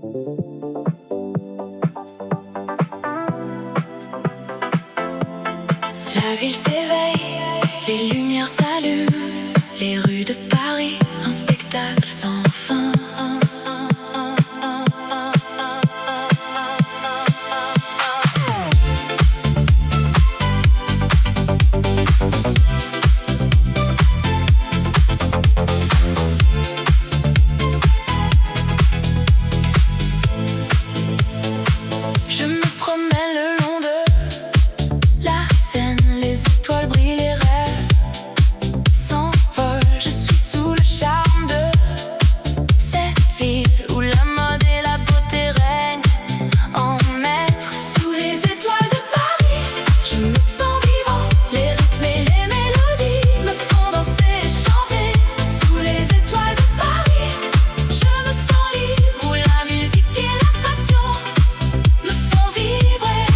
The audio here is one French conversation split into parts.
La ville s'éveille, les lumières s'allument, les rues de Paris, un spectacle sans fin. Je me promène le long de la Seine, les étoiles brillent, les rêves s'envolent. Je suis sous le charme de cette ville où la mode et la beauté règnent en maître. Sous les étoiles de Paris, je me sens vivant. Les rythmes et les mélodies me font danser et chanter. Sous les étoiles de Paris, je me sens libre, où la musique et la passion me font vibrer.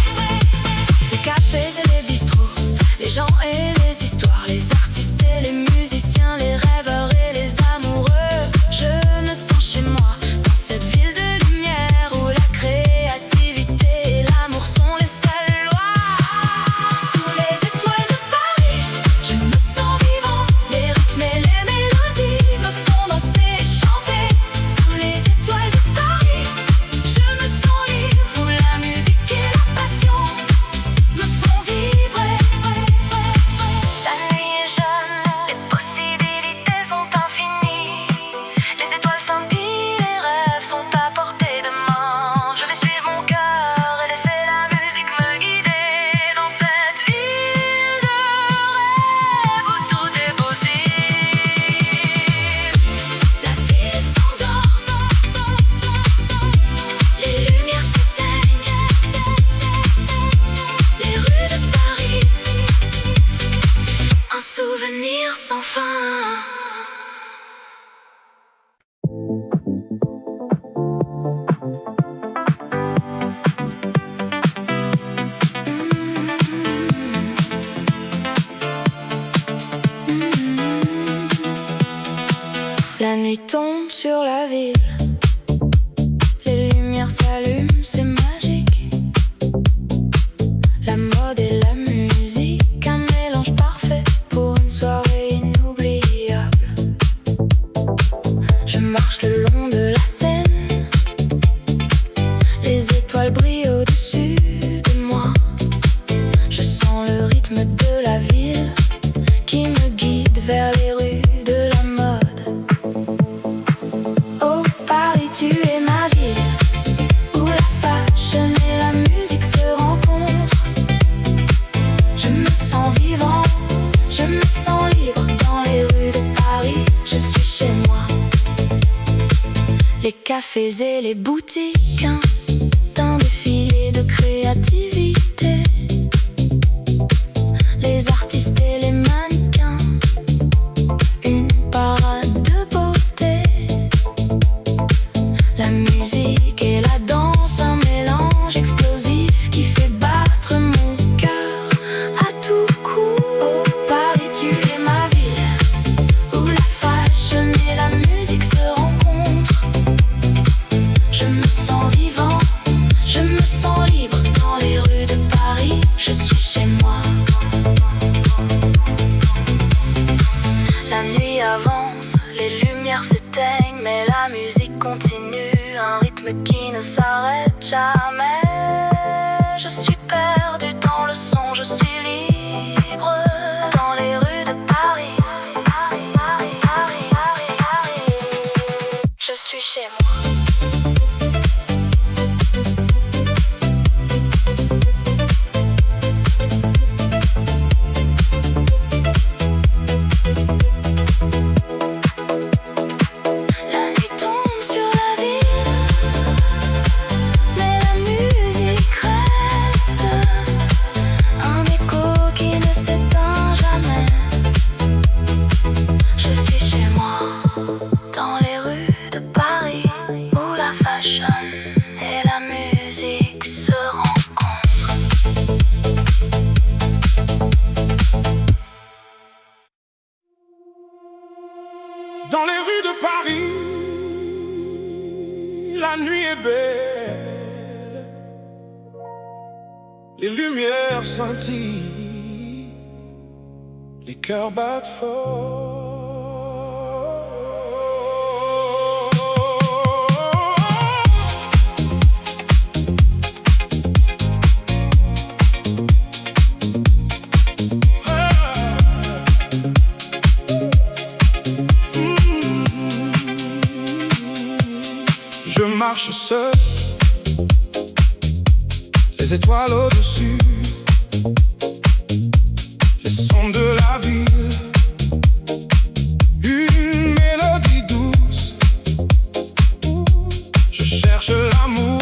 Les cafés et les bistrots, les gens et les histoires, les artistes et les musiciens, les rêveurs et les amoureux. Je me sens chez moi, dans cette ville de lumière où la créativité et l'amour sont les seules lois. Sous les étoiles de Paris, je me sens vivant. Les rythmes et les mélodies me font danser et chanter. Sous les étoiles de Paris, je me sens libre, où la musique et la passion me font vibrer. La nuit est jeune, les possibilités sont infinies. Les étoiles scintillent, les rêves sont à portée de main. Je vais suivre mon cœur et laisser la musique me guider dans cette ville de rêve où tout est possible. La ville s'endort, les lumières s'éteignent, les rues de Paris, un souvenir sans fin. La nuit tombe sur la ville, les lumières s'allument, c'est magique. La mode et la musique, un mélange parfait pour une soirée inoubliable. Je marche le long de la Seine, les étoiles brillent au-dessus de moi. Je sens le rythme de la ville qui me guide vers les rues de la mode. Oh Paris, tu es ma ville, où la fashion et la musique se rencontrent. Je me sens vivant, je me sens libre dans les rues de Paris. Je suis chez moi. Les cafés et les boutiques, un défilé de créativité. Les artistes et les mannequins, une parade de beauté. La musique et la danse, un mélange explosif qui fait battre mon cœur à tout coup. Oh Paris, tu es ma ville, où la fashion et la musique se rencontrent. Je me sens vivant, je me sens libre dans les rues de Paris. Je suis chez moi. La nuit avance, les lumières s'éteignent, mais la musique continue, un rythme qui ne s'arrête jamais. Je suis perdu dans le son, je suis libre dans les rues de Paris. Je suis chez moi. La nuit tombe sur la ville, mais la musique reste, un écho qui ne s'éteint jamais. Je suis chez moi, dans les rues de Paris. La nuit est belle, les lumières scintillent, les cœurs battent fort. Je marche seul, les étoiles au-dessus, les sons de la ville, une mélodie douce. Je cherche l'amour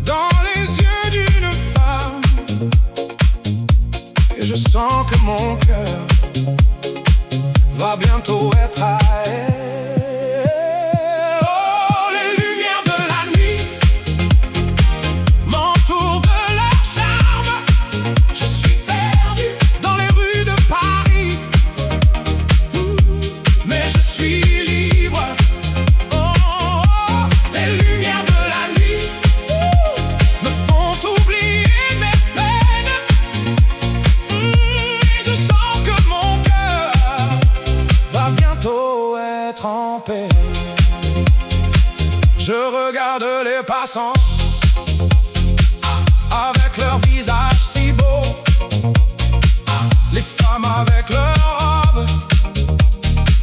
dans les yeux d'une femme, et je sens que mon cœur va bientôt être à elle. Je regarde les passants avec leur visage si beau, les femmes avec leurs robes,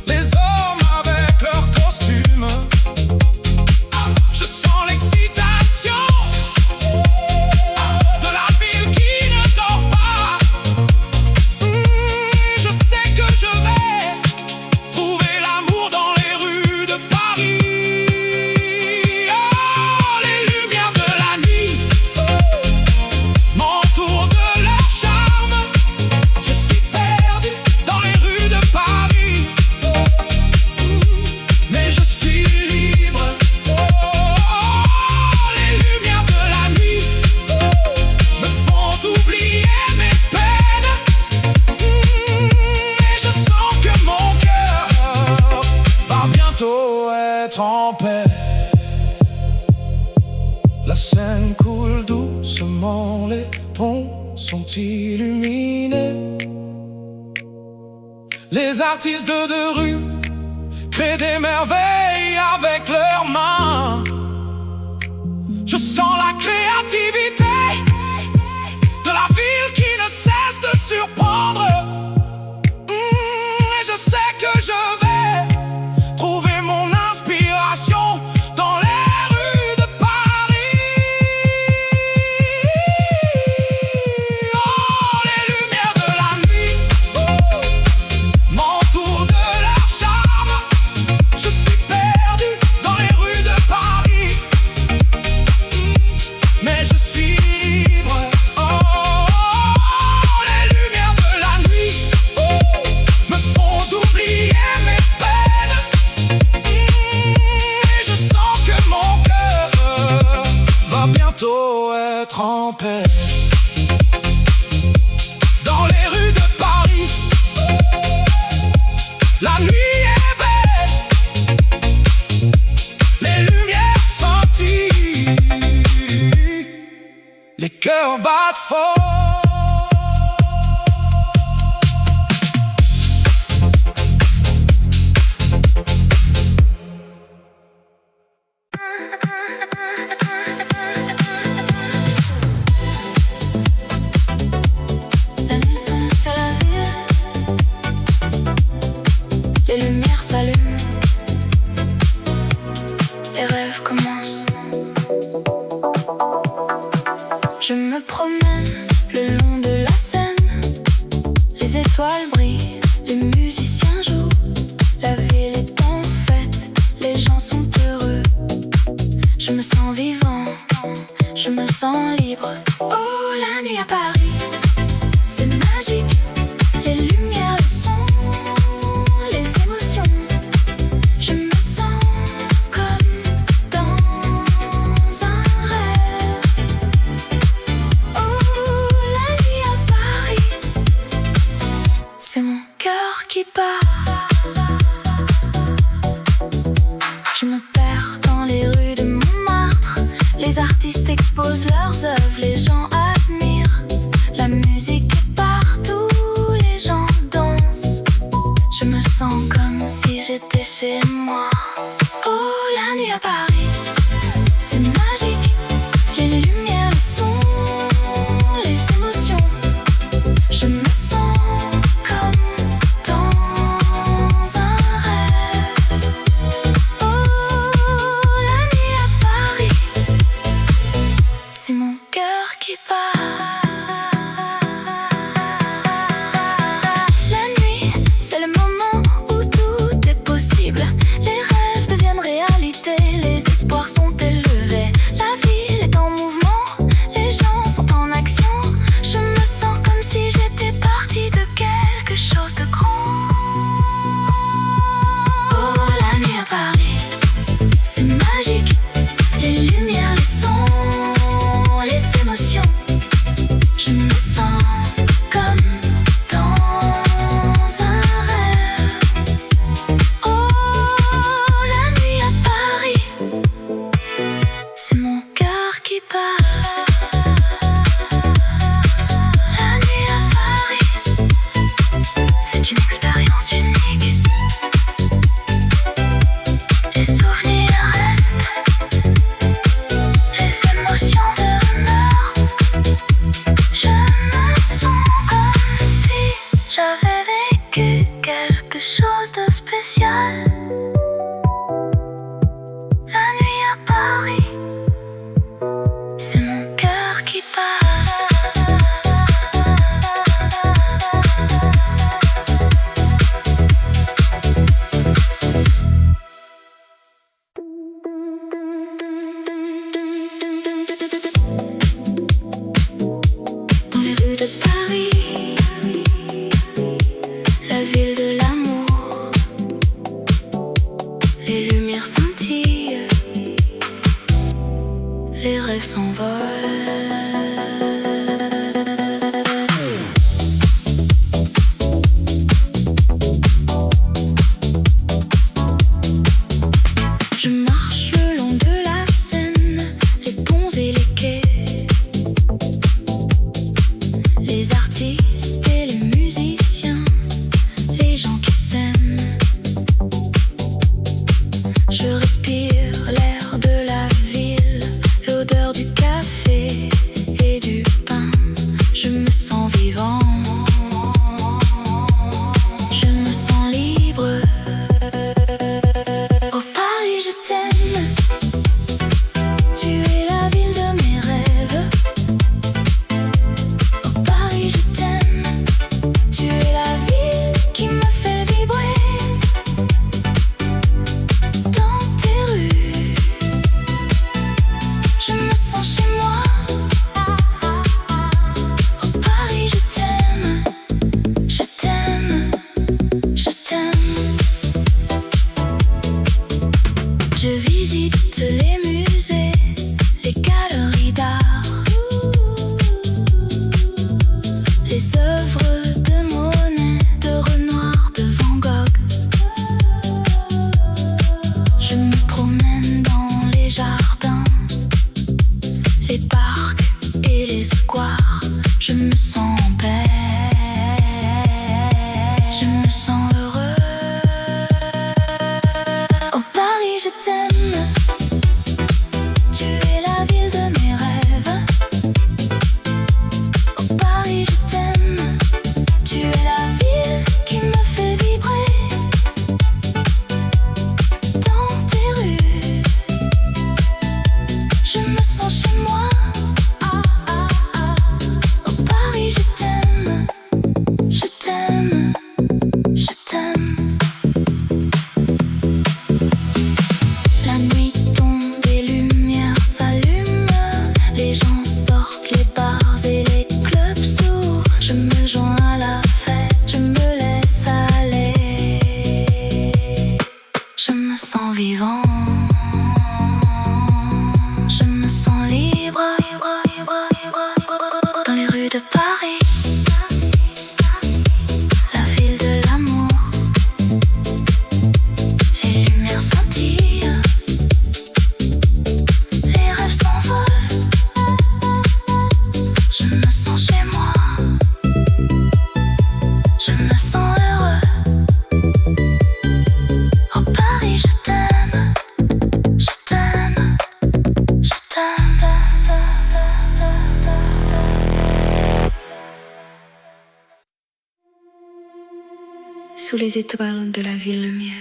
les hommes avec leurs costumes. Je sens l'excitation de la ville qui ne dort pas. Je sais que je vais trouver l'amour dans les rues de Paris. Être en paix. La Seine coule doucement, les ponts sont illuminés. Les artistes de rue créent des merveilles avec leurs mains. Je sens la créativité de la ville qui ne cesse de surprendre. Et je sais que je vais trouver mon inspiration dans les rues de Paris. Oh, les lumières de la nuit m'entourent de leur charme. Je suis perdu dans les rues de Paris, mais je suis libre. Oh, les lumières de la nuit me font oublier mes peines. Je sens que mon cœur va bientôt être en paix. Dans les rues de Paris, la nuit est belle, les lumières scintillent, les cœurs battent fort. La nuit tombe sur la ville, les lumières s'allument, les rêves commencent. Je me promène le long de la Seine, les étoiles brillent, les musiciens jouent, la ville est en fête, les gens sont heureux. Je me sens vivant, je me sens libre. Oh, la nuit à Paris, c'est magique. Les lumières, le son, les émotions. Je me sens comme dans un rêve. Oh, la nuit à Paris, c'est mon cœur qui bat. Je me perds exposent leurs œuvres, les gens admirent. La musique est partout, les gens dansent. Je me sens comme si j'étais chez moi. Oh, la nuit à Paris, c'est magique. Les lumières, les sons, les émotions. Je me sens comme dans un rêve. Oh, la nuit à Paris, c'est mon cœur qui bat. La nuit, c'est le moment où tout est possible. Les rêves deviennent réalité, les espoirs sont élevés. La ville est en mouvement, les gens sont en action. Je me sens comme si j'étais partie de quelque chose de grand. Oh, la nuit à Paris, c'est magique. Les lumières, les sons, les émotions. Je me sens comme dans un rêve. Oh, la nuit à Paris, c'est mon cœur qui bat. La nuit à Paris, c'est une expérience unique. Les souvenirs restent, les émotions demeurent. Je me sens comme si j'avais vécu quelque chose de spécial. La nuit à Paris, c'est mon cœur qui bat. Dans les rues de Paris, la ville de l'amour, les lumières scintillent, les rêves s'envolent. Je marche le long de la Seine, les ponts et les quais. Les artistes et les musiciens, les gens qui s'aiment. Je respire l'air de la ville, l'odeur du café et du pain. Je me sens vivant, je me sens libre. Oh Paris, je t'aime. Tu es la ville de mes rêves. Oh Paris, je t'aime. Tu es la ville qui me fait vibrer. Dans tes rues, je me sens chez moi. Oh Paris, je t'aime. Je t'aime. Je t'aime. Je visite les musées, les galeries d'art, les œuvres de Monet, de Renoir, de Van Gogh. Je me promène dans les jardins, les parcs et les squares. Je me sens en paix, je me sens heureux. Oh Paris, je t'aime. sous les étoiles de la ville lumière,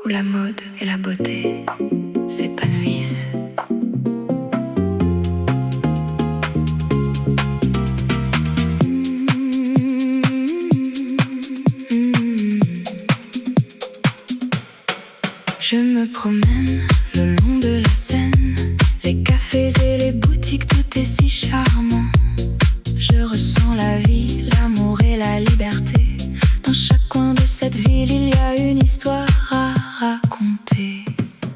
où la mode et la beauté s'épanouissent. Je me promène le long de la Seine, les cafés et les boutiques, tout est si charmant. Je ressens la vie, l'amour et la liberté. Dans chaque coin de cette ville, il y a une histoire à raconter.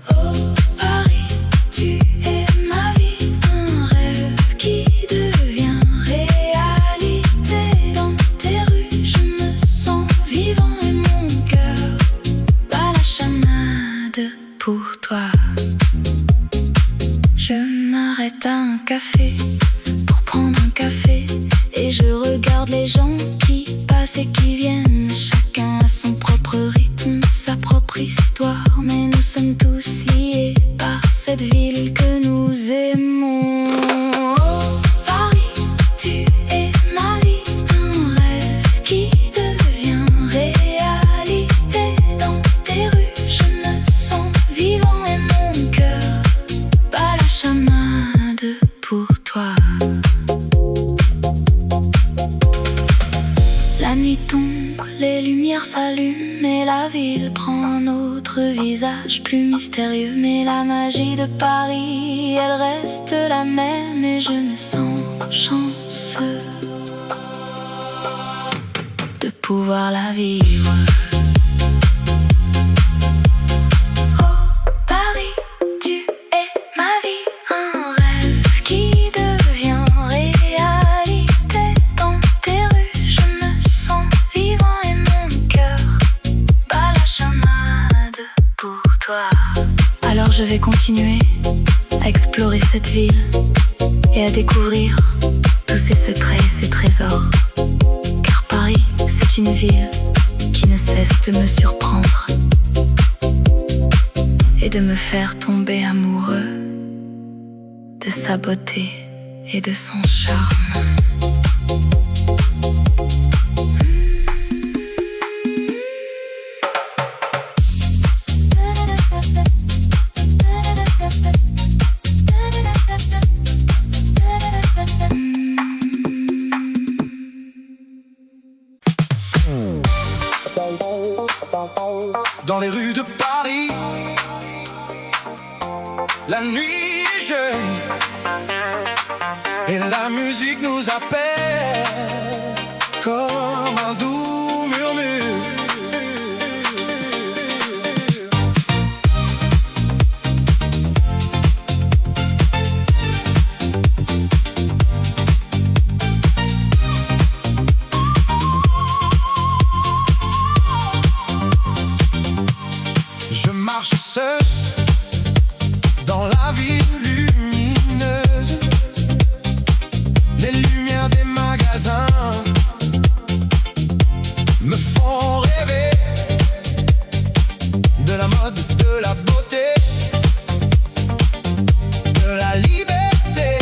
Oh Paris, tu es ma vie, un rêve qui devient réalité. Dans tes rues, je me sens vivant et mon cœur bat la chamade pour toi. Je m'arrête à un café pour prendre un café et je regarde les gens qui passent et qui viennent. Chacun a son propre rythme, sa propre histoire, mais nous sommes tous liés par cette ville que nous aimons. Oh Paris, tu es ma vie, un rêve qui devient réalité. Dans tes rues, je me sens vivant et mon cœur bat la chamade pour toi. La nuit tombe, les lumières s'allument et la ville prend un autre visage plus mystérieux. Mais la magie de Paris, elle reste la même et je me sens chanceux de pouvoir la vivre. Oh Paris, tu es ma vie, un rêve qui devient réalité. Dans tes rues, je me sens vivant et mon cœur bat la chamade pour toi. Alors je vais continuer à explorer cette ville et à découvrir tous ses secrets et ses trésors. Car Paris, c'est une ville qui ne cesse de me surprendre et de me faire tomber amoureux de sa beauté et de son charme. Dans les rues de Paris, la nuit est jeune et la musique nous appelle comme un doux murmure. Je marche seul dans la ville lumineuse. Les lumières des magasins me font rêver de la mode, de la beauté, de la liberté.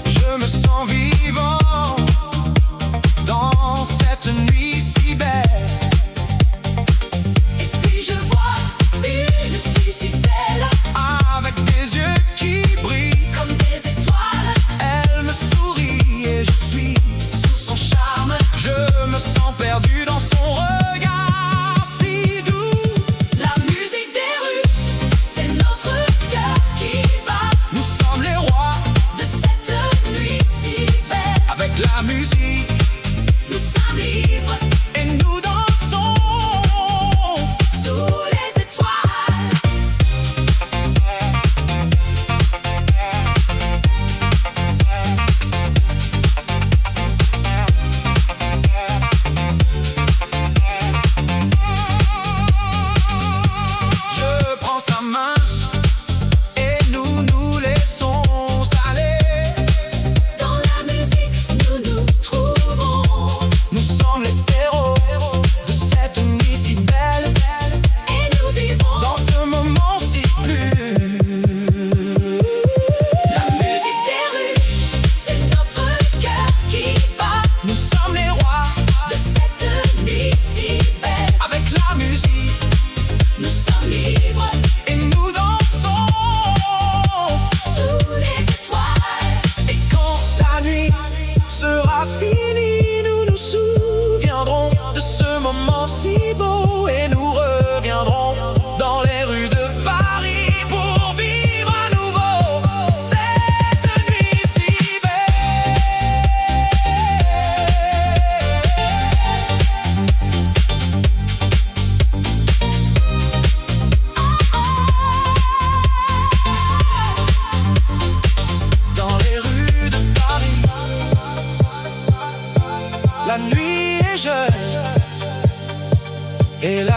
Je me sens vivant dans cette nuit si belle. Et puis je vois une fille si belle, avec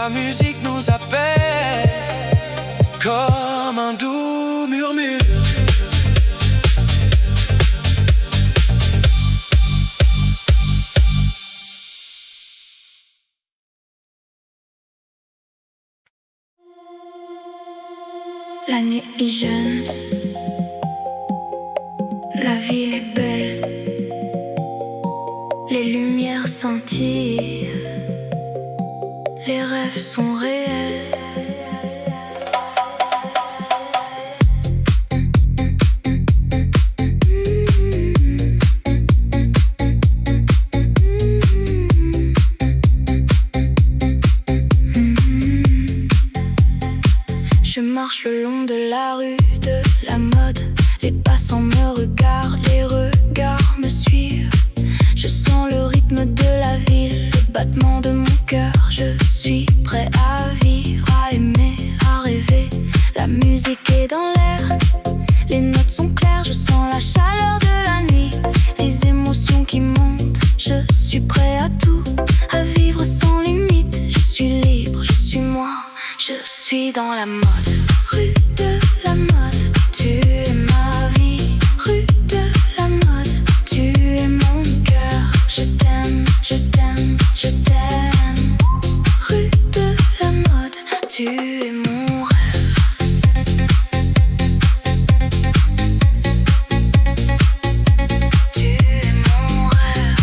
la musique nous appelle comme un doux murmure. La nuit est jeune, la ville est belle, les lumières scintillent, les rêves sont réels. Je marche le long de la rue de la mode. Les passants me regardent, les regards me suivent. Je sens le rythme de la ville, le battement de mon cœur. Je suis prêt à vivre, à aimer, à rêver. La musique est dans l'air, les notes sont claires. Je sens la chaleur de la nuit, les émotions qui montent. Je suis prêt à tout, à vivre sans limite. Je suis libre, je suis moi, je suis dans la mode. Rue de la mode, tu es ma vie. Rue de la mode, tu es mon cœur. Je t'aime, je t'aime, je t'aime. Rue de la mode, tu es mon rêve. Tu es mon rêve.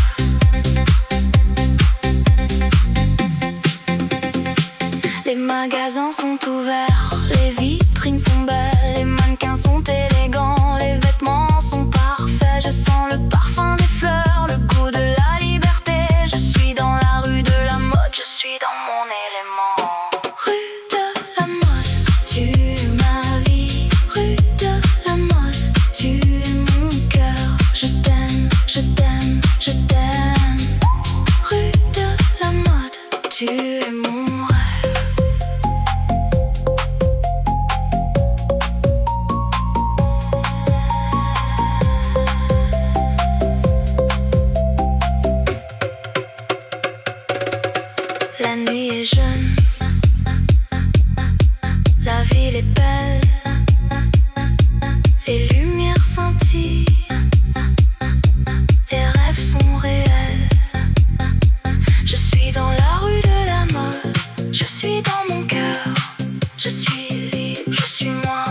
Les magasins sont ouverts, les vitrines sont belles, les mannequins sont élégants, les vêtements sont parfaits. Je sens le parfum des fleurs, le goût de la liberté. Je suis dans la rue de la mode, je suis dans mon élément. Rue de la mode, tu es ma vie. Rue de la mode, tu es mon cœur. Je t'aime, je t'aime, je t'aime. Rue de la mode, tu es mon rêve. La nuit est jeune, la ville est belle, les lumières scintillent, les rêves sont réels. Je suis dans la rue de la mode, je suis dans mon cœur. Je suis libre, je suis moi,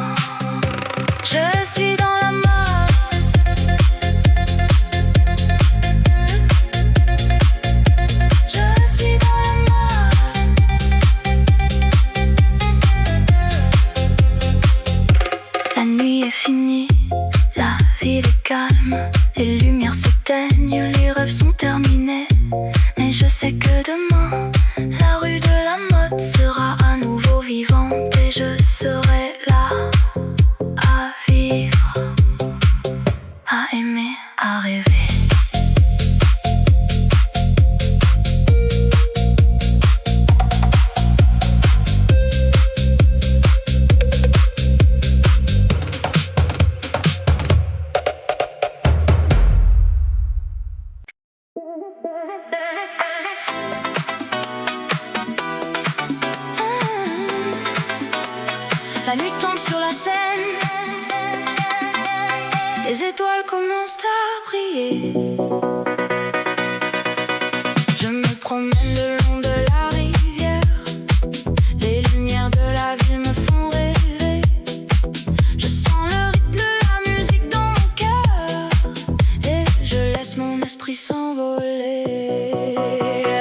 je suis dans la mode. Je suis dans la mode. La nuit est finie, la ville est calme, les lumières s'éteignent, les rêves sont terminés. Mais je sais que demain, la rue de la mode sera à nouveau vivante et je serai là à vivre, à aimer, à rêver. La nuit tombe sur la scène, les étoiles commencent à briller. Je me promène le long de la rivière, les lumières de la ville me font rêver. Je sens le rythme de la musique dans mon cœur et je laisse mon esprit s'envoler.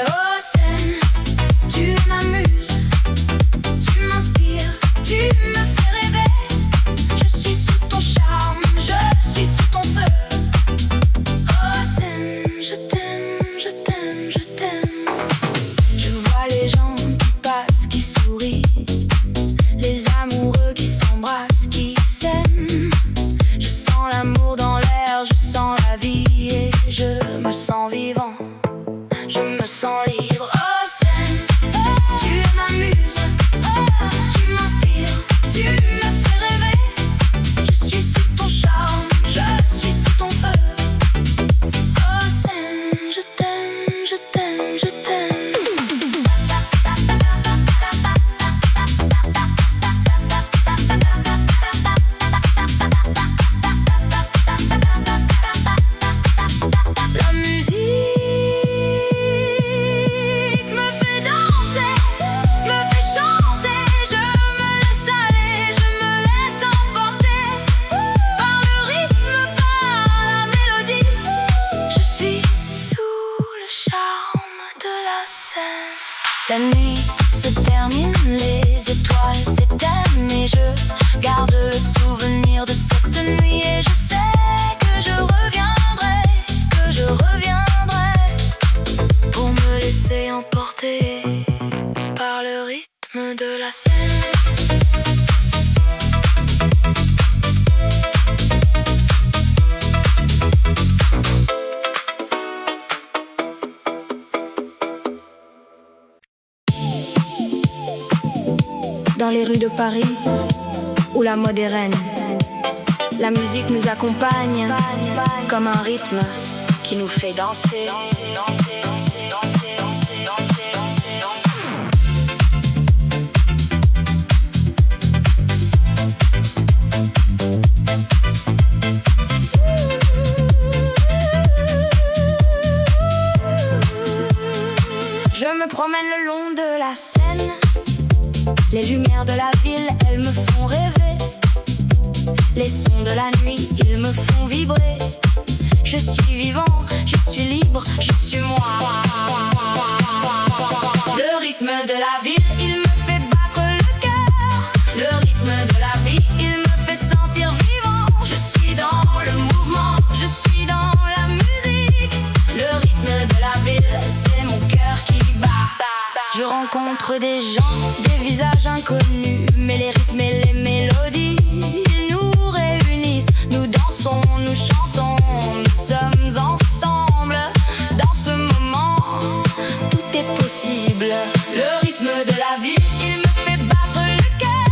Oh scène, tu m'amuses, tu m'inspires, tu me fais rêver. Je suis sous ton charme, je suis sous ton feu. Oh scène, la Seine. Dans les rues de Paris, où la mode est reine, la musique nous accompagne comme un rythme qui nous fait danser. Je me promène le long de la Seine. Les lumières de la ville, elles me font rêver. Les sons de la nuit, ils me font vibrer. Je suis vivant, je suis libre, je suis moi. Le rythme de la ville, il me fait battre le cœur. Le rythme de la vie, il me fait sentir vivant. Je suis dans le mouvement, je suis dans la musique. Le rythme de la ville, c'est mon cœur qui bat. Je rencontre des gens, des visages inconnus, mais les rythmes et les mélodies, ils nous réunissent. Nous dansons, nous chantons, nous sommes ensemble. Dans ce moment, tout est possible. Le rythme de la vie, il me fait battre le cœur.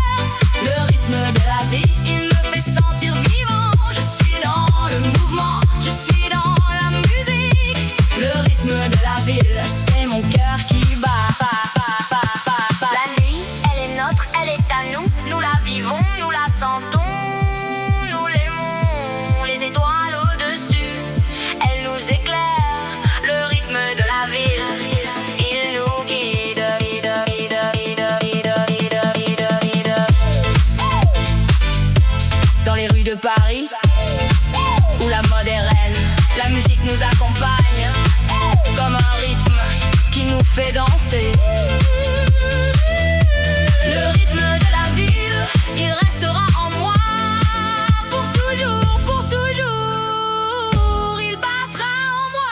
Le rythme de la vie, il me fait sentir vivant. Je suis dans le mouvement, je suis dans la musique. Le rythme de la ville, c'est mon cœur qui bat. La nuit, elle est nôtre, elle est à nous. Nous la vivons, nous la sentons, nous l'aimons. Les étoiles au-dessus, elles nous éclairent. Le rythme de la ville, il nous guide. Dans les rues de Paris, où la mode est reine, la musique nous accompagne comme un rythme qui nous fait danser. Le rythme de la ville, il restera en moi pour toujours, pour toujours. Il battra en moi.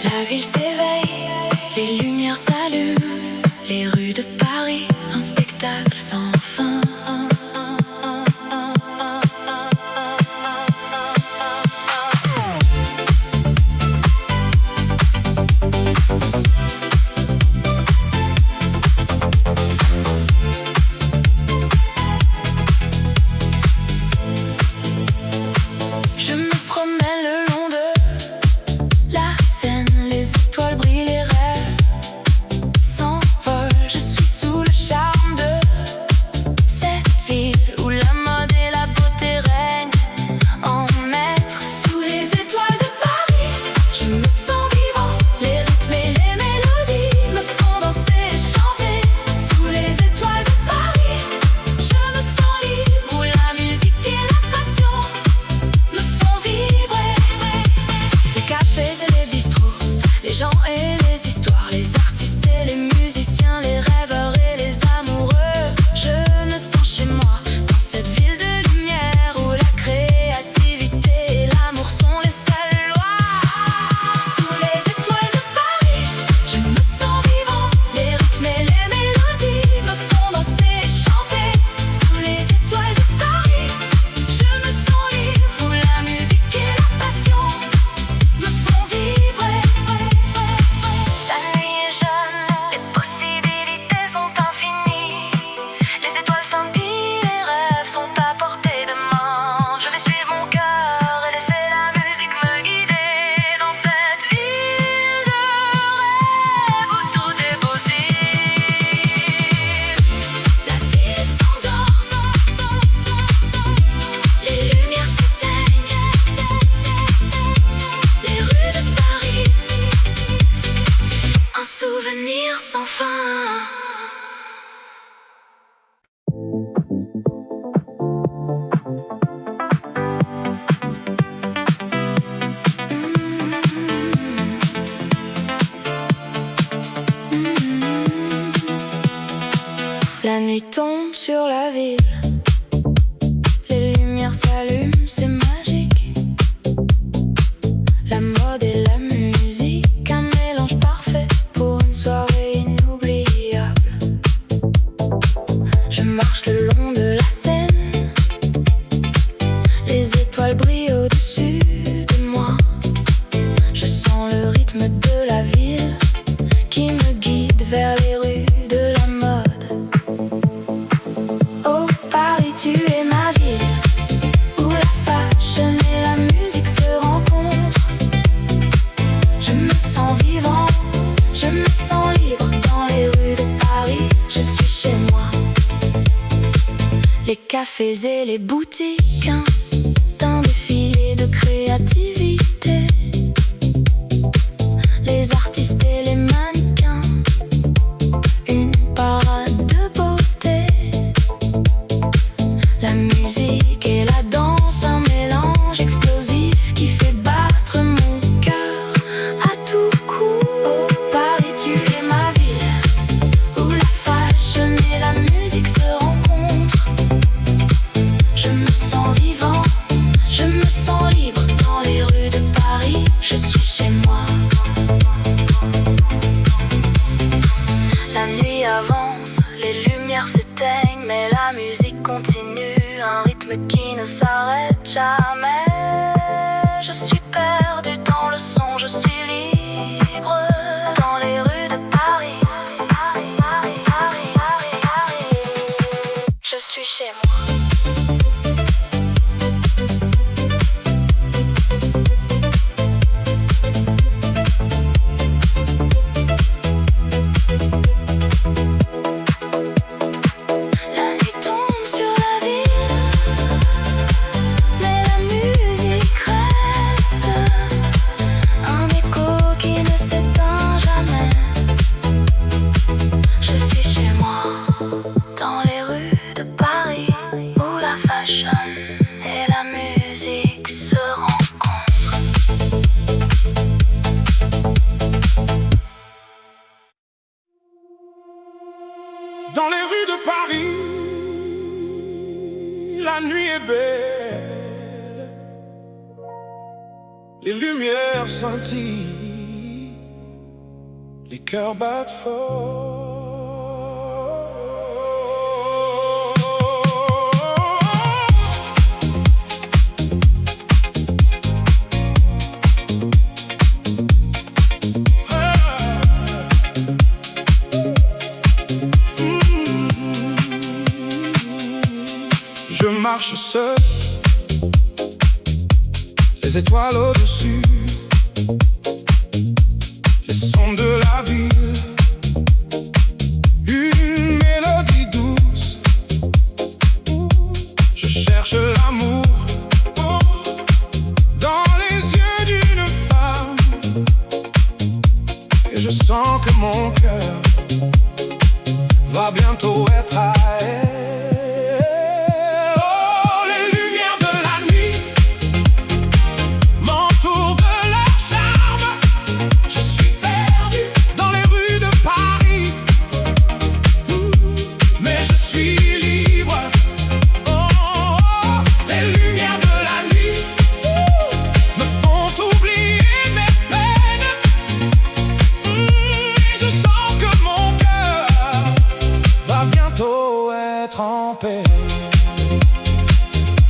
La ville s'éveille, les lumières s'allument, les rues de Paris, un spectacle sans fin. Je me promène le long de la Seine, les étoiles brillent, les rêves souvenirs sans fin. La nuit tombe sur la ville, les lumières s'allument, c'est magique. La mode et la musique, un mélange parfait pour une soirée inoubliable. Je marche le long de la Seine, les étoiles brillent au-dessus de moi. Je sens le rythme de la ville qui me guide vers les rues de la mode. Oh Paris, tu es ma ville, où la fashion et la musique se rencontrent. Je me sens vivant, je me sens libre dans les rues de Paris. Je suis chez moi. Les cafés et les boutiques, d'un défilé de créativité. Les artistes et les mannequins, une parade de beauté. La musique et la danse, un mélange explosif qui fait battre mon cœur à tout coup. Oh Paris, tu es ma ville, où la fashion et la musique se rencontrent. Je me sens vivant, je me sens libre dans les rues de Paris. Je suis chez moi. La nuit avance, les lumières s'éteignent, mais la musique continue, un rythme qui ne s'arrête jamais. Je suis perdu dans le son, je suis libre dans les rues de Paris. Je suis chez moi. La nuit tombe sur la ville, mais la musique reste, un écho qui ne s'éteint jamais. Je suis chez moi, dans les rues de Paris, où la fashion et la musique se rencontrent. Dans les rues de Paris, la nuit est belle. Les lumières scintillent, les cœurs battent fort. Je marche seul, les étoiles au-dessus, les sons de la ville, une mélodie douce. Je cherche l'amour dans les yeux d'une femme, et je sens que mon cœur va bientôt être à elle.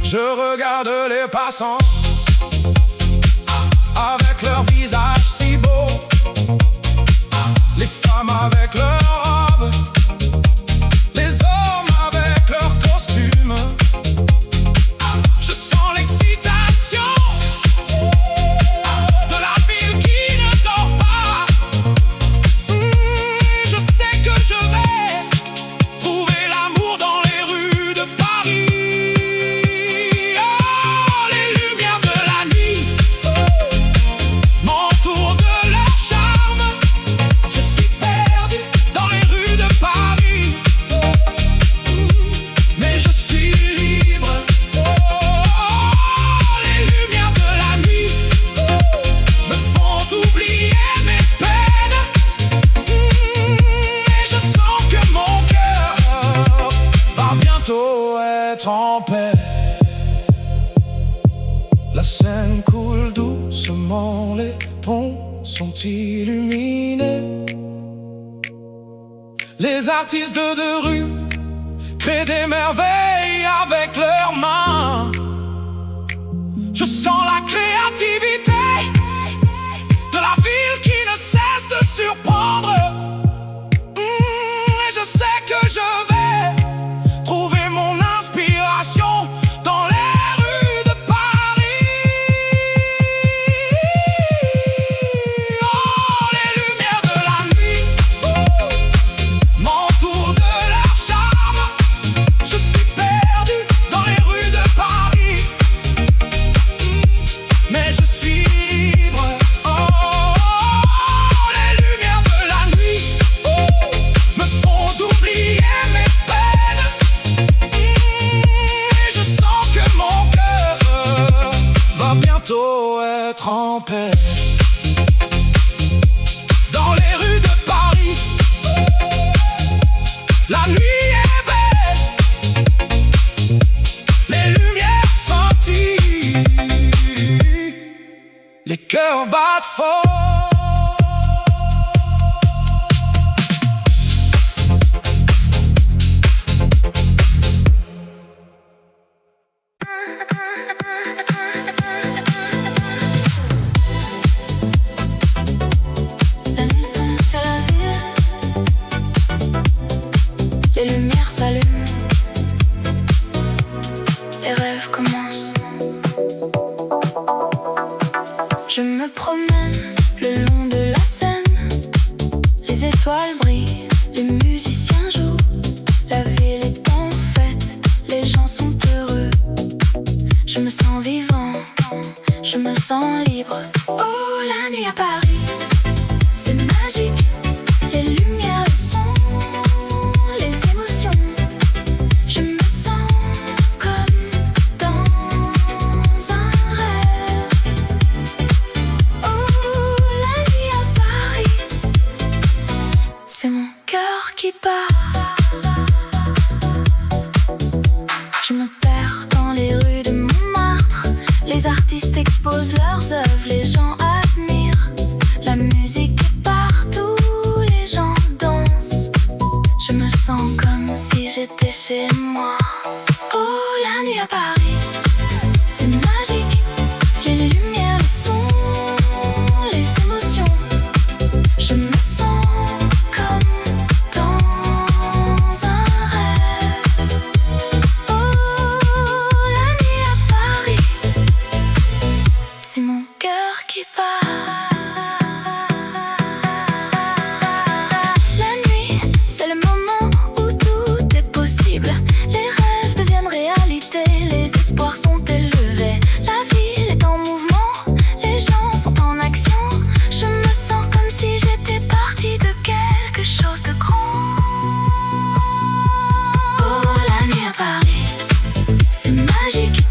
Je regarde les passants avec leur visage si beau, les femmes avec leurs robes, les hommes avec leurs costumes. Je sens l'excitation de la ville qui ne dort pas. Je sais que je vais trouver l'amour dans les rues de Paris. Oh, les lumières ponts sont illuminés. Les artistes de rue créent des merveilles avec leurs mains. Je sens la créativité de la ville qui ne cesse de surprendre. Et je sais que je vais trouver mon inspiration dans les rues de Paris. Oh, les lumières de la nuit m'entourent de leur charme. Je suis perdu dans les rues de Paris, mais je suis libre. Oh, les lumières de la nuit me font oublier mes peines. Et je sens que mon cœur va bientôt être en paix. Dans les rues de Paris, la nuit est belle, les lumières scintillent, les cœurs battent fort. La nuit tombe sur la ville, les lumières s'allument, les rêves commencent. Je me promène le long de la Seine, les étoiles brillent, les musiciens jouent, la ville est en fête, les gens sont heureux. Je me sens vivant, je me sens libre. Oh, la nuit à Paris, c'est magique, les lumières, le son, les émotions. Je me sens comme dans un rêve. Oh, la nuit à Paris, c'est mon cœur qui bat. Je me perds dans les rues de Montmartre, les artistes exposent leurs œuvres, les gens admirent. La musique est partout, les gens dansent. Je me sens comme si j'étais chez moi. Oh, la nuit à Paris, c'est magique, les lumières, le son, les émotions. Je me sens comme dans un rêve. Oh, la nuit à Paris, c'est mon cœur qui bat. La nuit, c'est le moment où tout est possible. Les rêves deviennent réalité, les espoirs sont élevés. La ville est en mouvement, les gens sont en action. Je me sens comme si j'étais partie de quelque chose de grand. Oh, la nuit à Paris, c'est magique,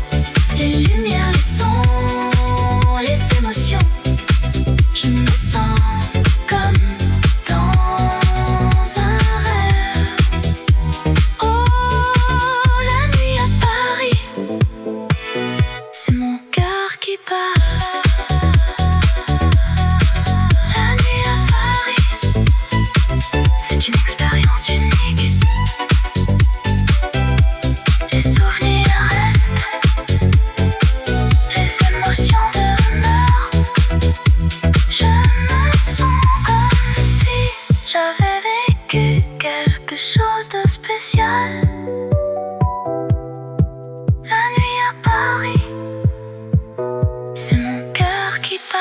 les lumières, les sons, les émotions. Je me sens comme dans un rêve. Oh, la nuit à Paris, c'est mon cœur qui bat. La nuit à Paris, c'est une expérience unique. Les souvenirs restent, les émotions demeurent. Je me sens comme si j'avais vécu quelque chose de spécial. La nuit à Paris, c'est mon cœur qui bat.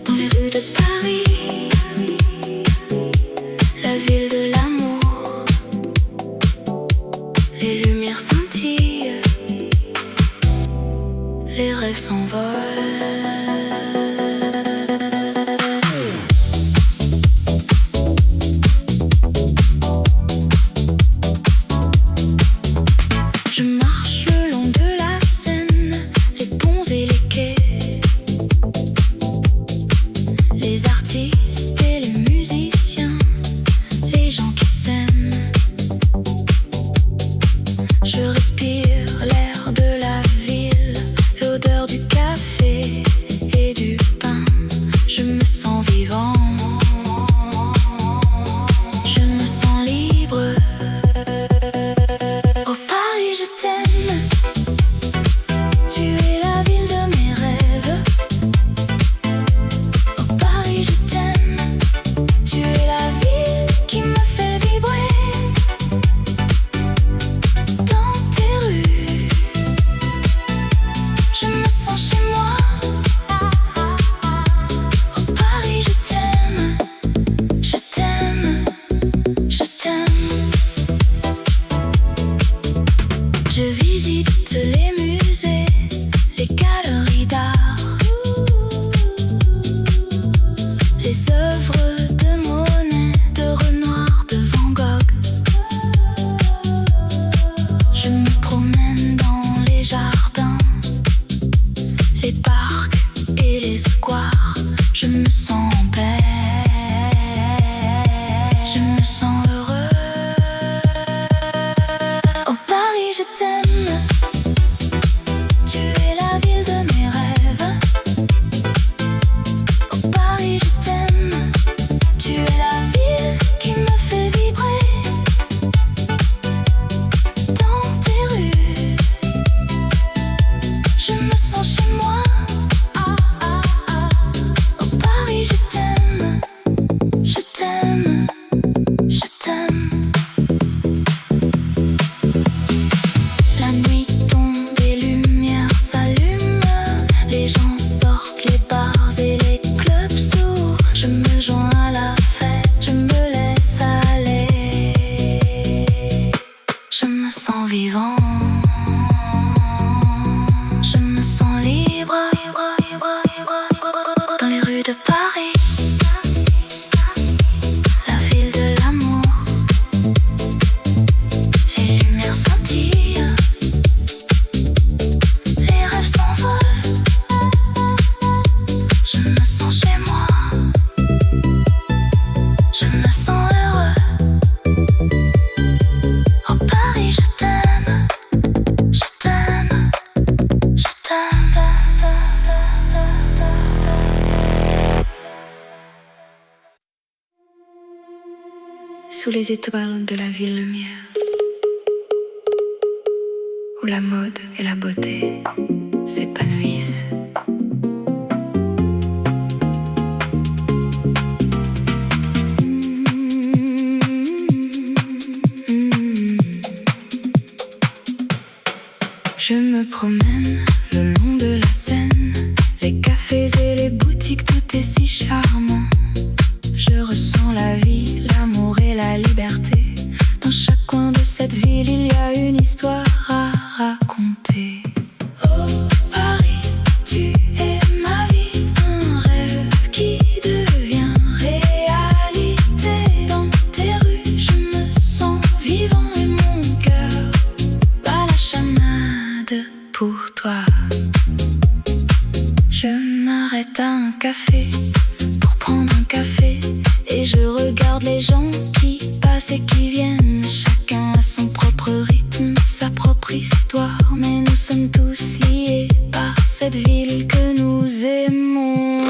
Dans je me sens en paix, je me sens heureux. Oh Paris, je t'aime, tu es la ville de mes rêves. Oh Paris, je t'aime, tu es la ville qui me fait vibrer. Dans tes rues, je me sens chez moi. Oh Paris, je t'aime, je t'aime, je t'aime. La nuit tombe, les lumières s'allument, les gens sortent, les bars et les clubs s'ouvrent. Je me joins à la fête, je me laisse aller. Je me sens vivant, je me sens libre dans les rues de Paris, la ville de l'amour. Les lumières scintillent, les rêves s'envolent. Je me sens chez moi, je me sens heureux. Oh Paris, je t'aime, je t'aime, je t'aime. Sous les étoiles de la ville lumière, où la mode et la beauté s'épanouissent. Je me promène le long de la Seine, les cafés et les boutiques, tout est si charmant. Je ressens la vie, l'amour et la liberté. Dans chaque coin de cette ville, il y a une histoire à raconter. Oh Paris, tu es ma vie, un rêve qui devient réalité. Dans tes rues, je me sens vivant et mon cœur bat la chamade pour toi. Je m'arrête à un café pour prendre un café et je regarde les gens qui passent et qui viennent. Chacun a son propre rythme, sa propre histoire, mais nous sommes tous liés par cette ville que nous aimons.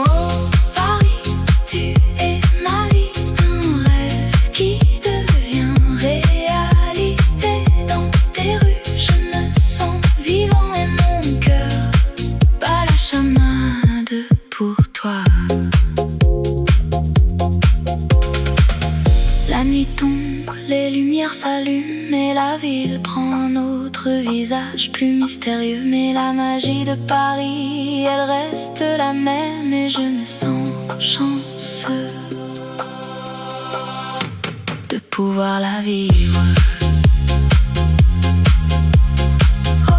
Oh Paris, tu es ma vie, un rêve qui devient réalité. Dans tes rues, je me sens vivant et mon cœur bat la chamade pour toi. La nuit tombe, les lumières s'allument et la ville prend un autre visage plus mystérieux. Mais la magie de Paris, elle reste la même et je me sens chanceux de pouvoir la vivre. Oh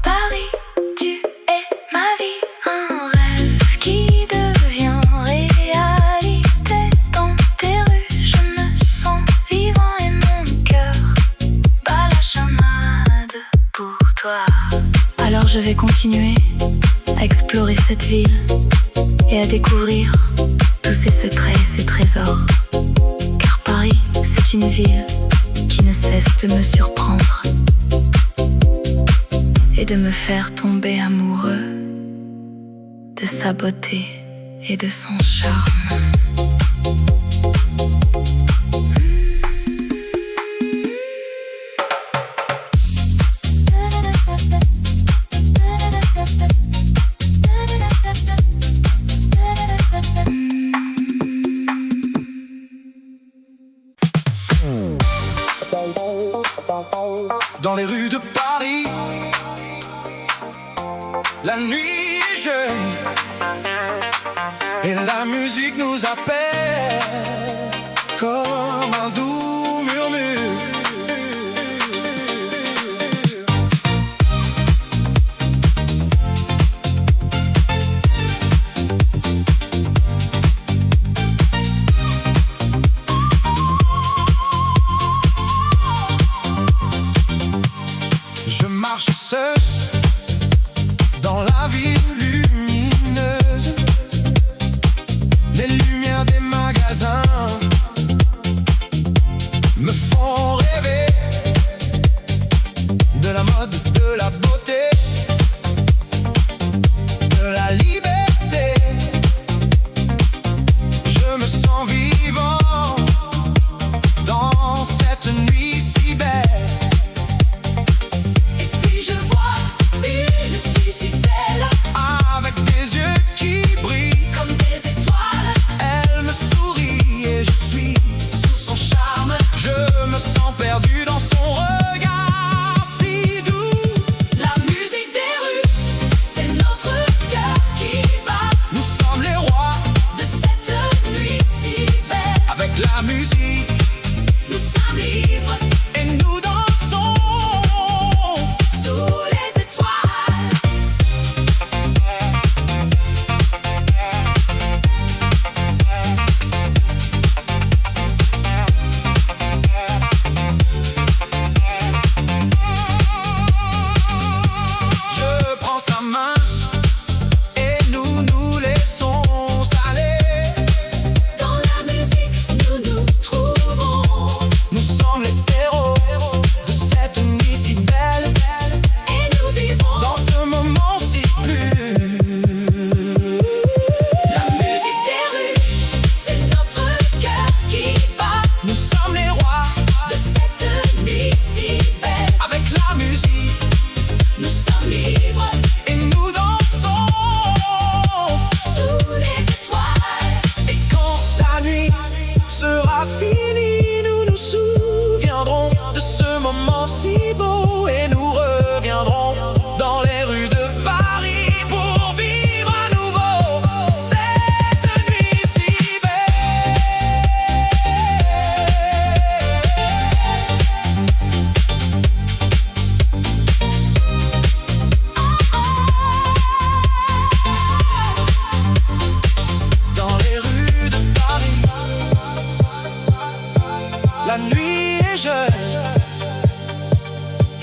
Paris, tu es ma vie, un rêve qui devient réalité. Dans tes rues, je me sens vivant et mon cœur bat la chamade pour toi. Alors je vais continuer à explorer cette ville et à découvrir tous ses secrets et ses trésors. Car Paris, c'est une ville qui ne cesse de me surprendre et de me faire tomber amoureux de sa beauté et de son charme. Dans les rues de Paris, la nuit est jeune et la musique nous appelle comme un doux murmure. Je marche seul dans la ville lumineuse.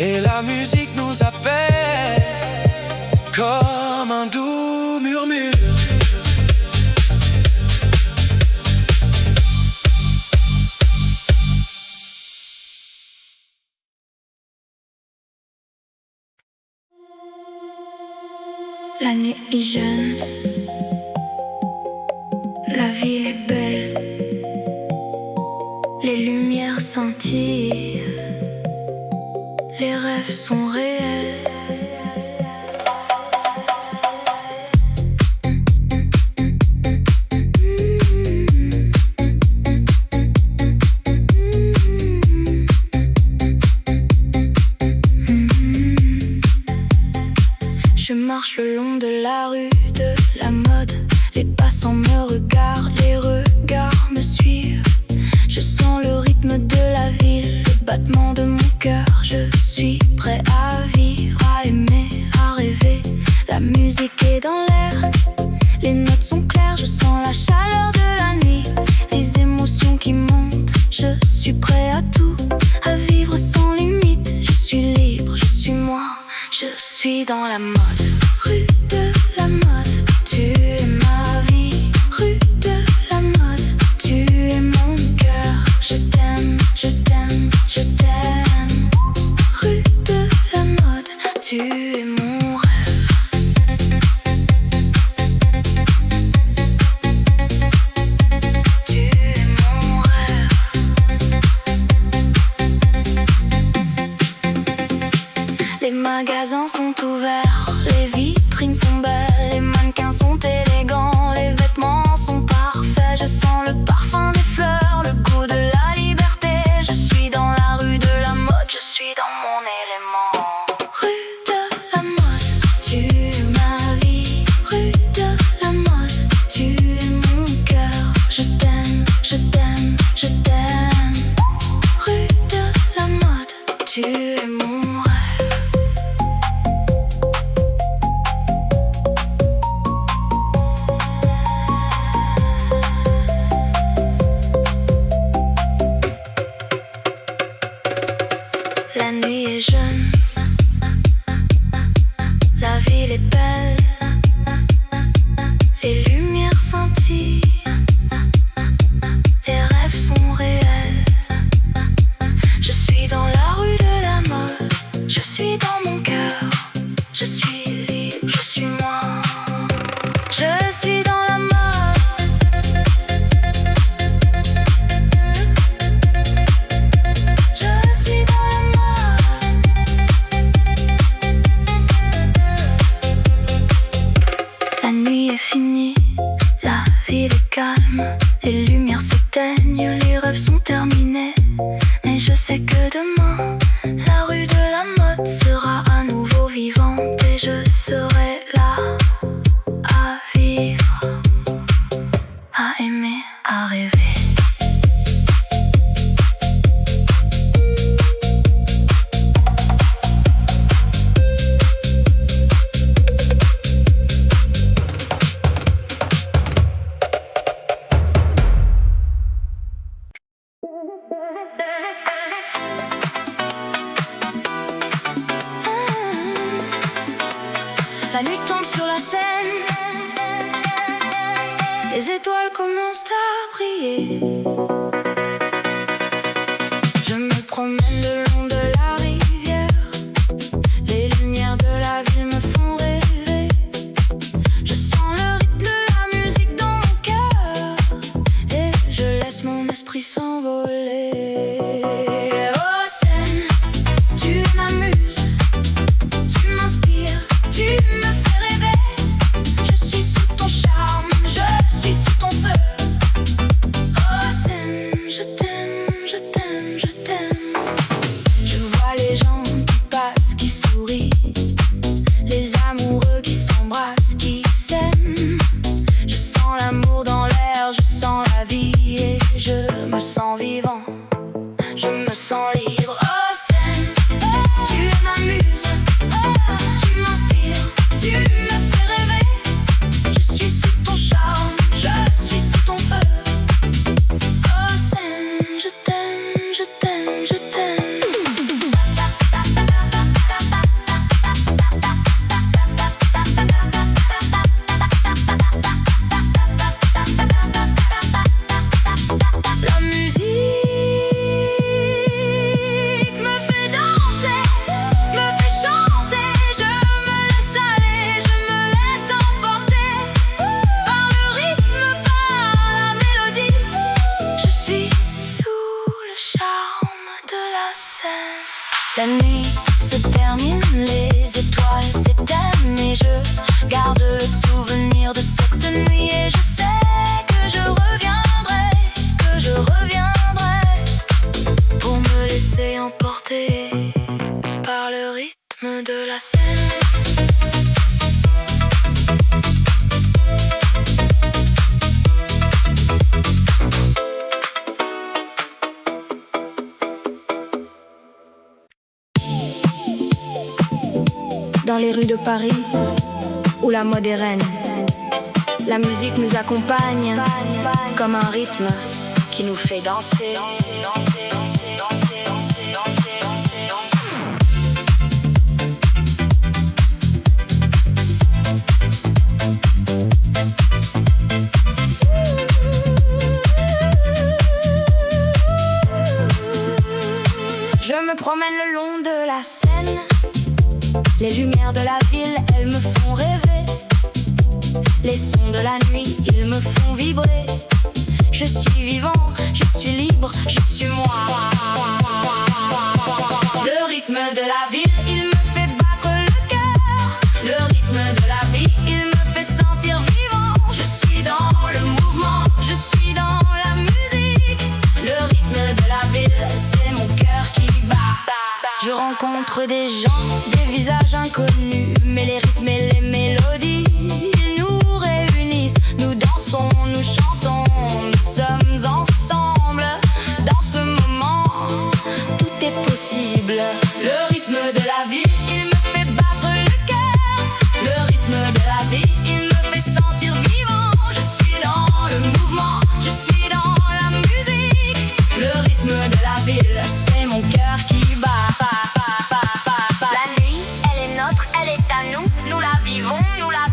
et la musique nous appelle comme un doux murmure. La nuit est jeune, la ville est belle, les lumières scintillent, les rêves sont réels. Je marche le long de la rue de la mode. Les passants me regardent, les regards me suivent. Je sens le rythme de la ville, le battement de mon cœur. Je suis prêt à vivre, à aimer, à rêver. La musique est dans l'air, les notes sont claires. Je sens la chaleur de la nuit, les émotions qui montent. Je suis prêt à tout, à vivre sans limite. Je suis libre, je suis moi, je suis dans la mode. Rue de la mode, tu es ma vie. Rue de la mode, tu es mon cœur. Je t'aime, je t'aime, je t'aime. Rue de la mode, tu es mon rêve. Tu es mon rêve. Les magasins sont ouverts, les vitrines sont belles, les mannequins sont élégants, les vêtements sont parfaits. Je sens le parfum des fleurs, le goût de la liberté. Je suis dans la rue de la mode, je suis dans mon élément. Rue de la mode, tu es ma vie. Rue de la mode, tu es mon cœur. Je t'aime, je t'aime, je t'aime. Rue de la mode, tu es mon rêve. La nuit est jeune, la ville est belle, les lumières scintillent, les rêves sont réels. Je suis dans la rue de la mode, je suis dans mon cœur. Je suis libre, je suis moi, je suis dans la mode. Je suis dans la mode. La nuit est finie, la ville est calme, les lumières s'éteignent, les rêves sont terminés. Mais je sais que demain, la rue de la mode sera à nouveau vivante et je serai là à vivre, à aimer, à rêver. La nuit tombe sur la scène, les étoiles commencent à briller. Je me promène le long de la rivière, les lumières de la ville me font rêver. Je sens le rythme de la musique dans mon cœur et je laisse mon esprit s'envoler. Oh scène, tu m'amuses, tu m'inspires, tu me fais rêver. Je suis sous ton charme, je suis sous ton feu. Oh scène, je t'aime, je t'aime, je t'aime. Je vois les gens qui passent, qui sourient, les amoureux qui s'embrassent, qui s'aiment. Je sens l'amour dans l'air, je sens la vie et je me sens vivant. La nuit se termine, les étoiles s'éteignent et je garde le souvenir de cette nuit et je sais que je reviendrai pour me laisser emporter par le rythme de la scène. Dans les rues de Paris, où la mode est reine, la musique nous accompagne comme un rythme qui nous fait danser. Je me promène le long de la Seine. Les lumières de la ville, elles me font rêver. Les sons de la nuit, ils me font vibrer. Je suis vivant, je suis libre, je suis moi. Le rythme de la ville, il me fait battre le cœur. Le rythme de la vie, il me fait sentir vivant. Je suis dans le mouvement, je suis dans la musique. Le rythme de la ville, c'est mon cœur qui bat. Je rencontre des gens, des visages inconnus, mais les rythmes et les mélodies, ils nous réunissent. Nous dansons, nous chantons, nous sommes ensemble. Dans ce moment, tout est possible. Le rythme de la vie, il me fait battre le cœur. Le rythme de la vie, il me fait sentir vivant. Je suis dans le mouvement, je suis dans la musique. Le rythme de la ville, c'est mon cœur qui bat. Elle est à nous, nous la vivons, nous la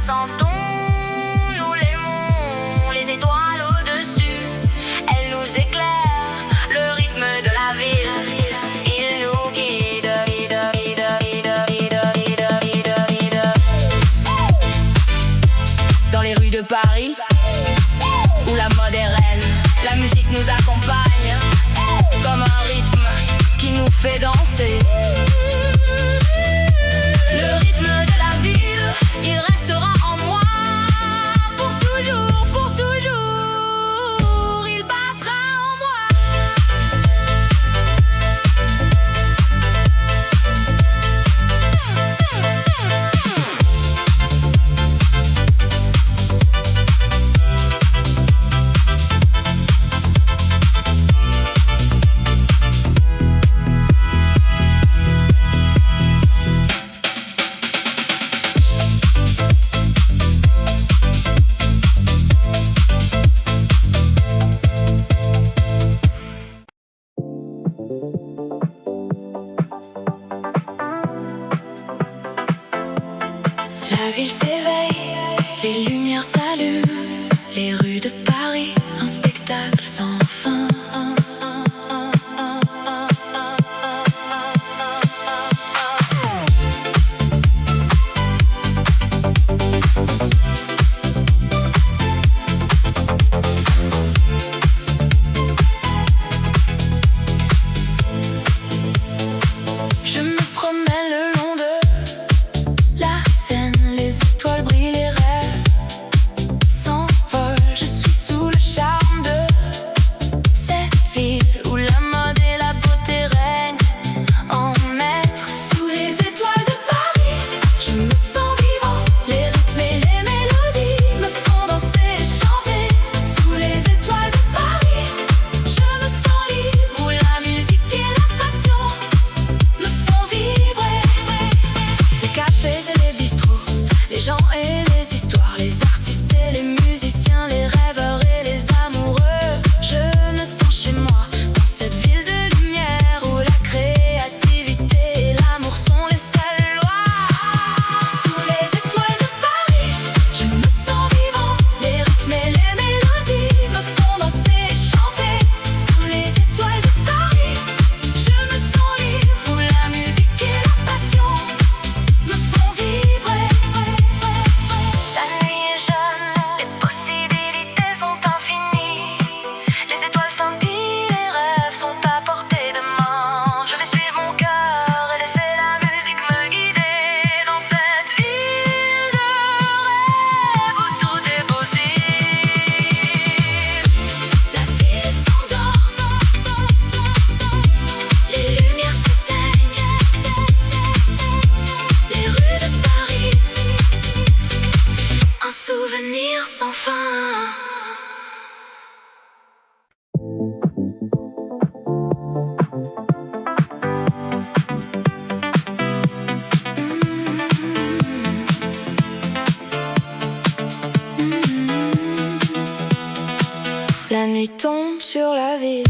La nuit tombe sur la ville,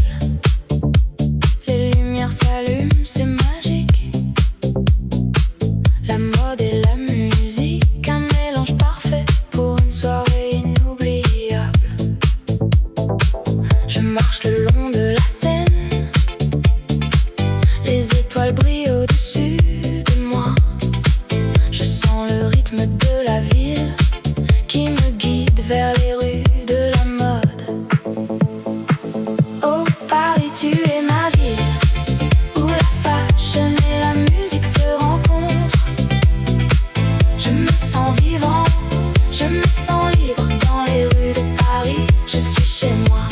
les lumières s'allument, c'est magique. La mode et la musique, un mélange parfait pour une soirée inoubliable. Je marche le long de la Seine, les étoiles brillent au-dessus de moi. Je sens le rythme de la ville qui me guide vers les rues de la mode. Oh Paris, tu es ma ville, où la fashion et la musique se rencontrent. Je me sens vivant, je me sens libre dans les rues de Paris. Je suis chez moi.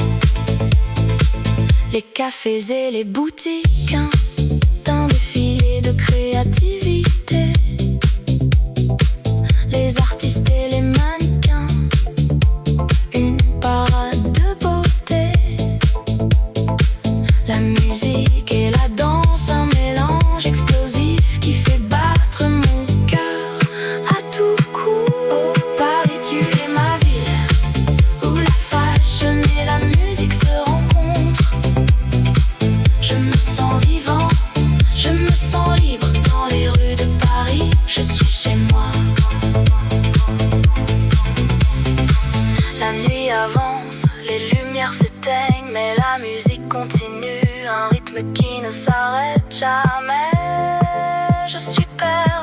Les cafés et les boutiques, un défilé de créativité. Les artistes et les mannequins, une parade de beauté. La musique et la danse, un mélange explosif qui fait battre mon cœur à tout coup. Oh Paris, tu es ma ville, où la fashion et la musique se rencontrent. Je me sens vivant, je me sens libre dans les rues de Paris. Je suis chez moi. La nuit avance, les lumières s'éteignent, mais la musique continue, un rythme qui ne s'arrête jamais. Je suis perdu